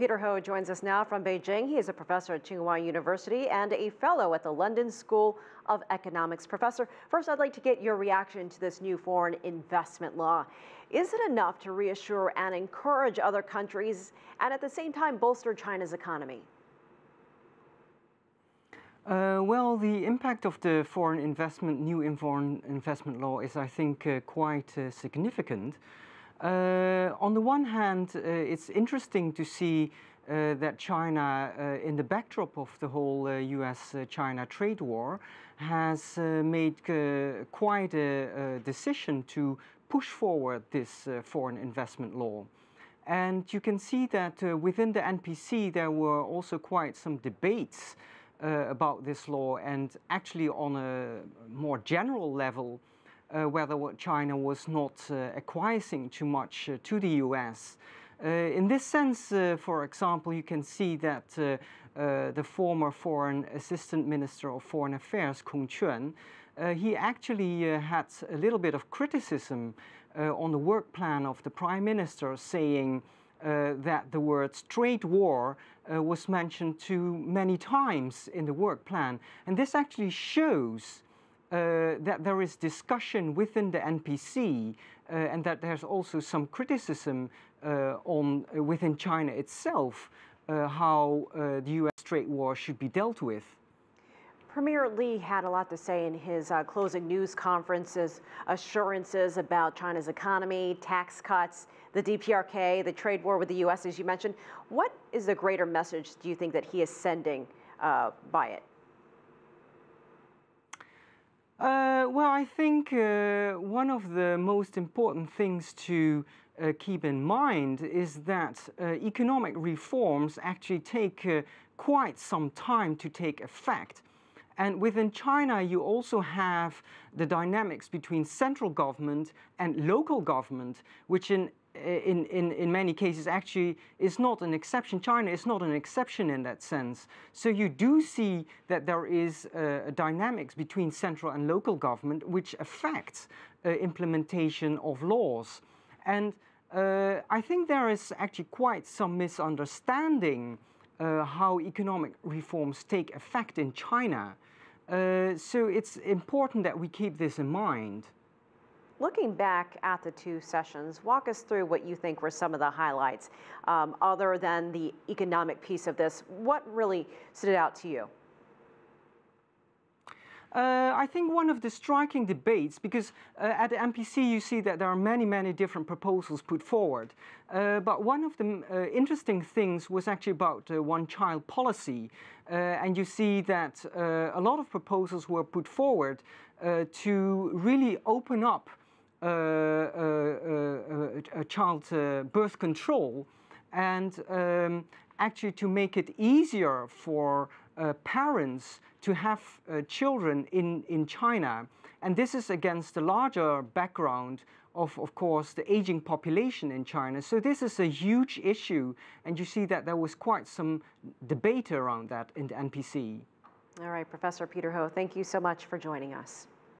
Peter Ho joins us now from Beijing. He is a professor at Tsinghua University and a fellow at the London School of Economics. Professor, first I'd like to get your reaction to this new foreign investment law. Is it enough to reassure and encourage other countries and at the same time bolster China's economy? Well, the impact of the new foreign investment law is, I think, quite significant. On the one hand, it's interesting to see that China, in the backdrop of the whole US-China trade war, has made quite a decision to push forward this foreign investment law. And you can see that within the NPC there were also quite some debates about this law, and actually on a more general level, whether China was not acquiescing too much to the US. In this sense, for example, you can see that the former Foreign Assistant Minister of Foreign Affairs, Kung Chuan, he actually had a little bit of criticism on the work plan of the Prime Minister, saying that the words trade war was mentioned too many times in the work plan. And this actually shows that there is discussion within the NPC and that there's also some criticism within China itself how the US trade war should be dealt with. Premier Li had a lot to say in his closing news conferences, assurances about China's economy, tax cuts, the DPRK, the trade war with the US, as you mentioned. What is the greater message, do you think, that he is sending by it? Well, I think one of the most important things to keep in mind is that economic reforms actually take quite some time to take effect. And within China, you also have the dynamics between central government and local government, which in many cases actually is not an exception. China is not an exception in that sense. So you do see that there is a dynamics between central and local government which affects implementation of laws. And I think there is actually quite some misunderstanding how economic reforms take effect in China. So it's important that we keep this in mind. Looking back at the two sessions, walk us through what you think were some of the highlights. Other than the economic piece of this, what really stood out to you? I think one of the striking debates, because at the MPC you see that there are many, many different proposals put forward. But one of the interesting things was actually about one-child policy. And you see that a lot of proposals were put forward to really open up a child birth control and actually to make it easier for parents to have children in China. And this is against the larger background of course, the aging population in China. So this is a huge issue, and you see that there was quite some debate around that in the NPC. All right, Professor Peter Ho, thank you so much for joining us.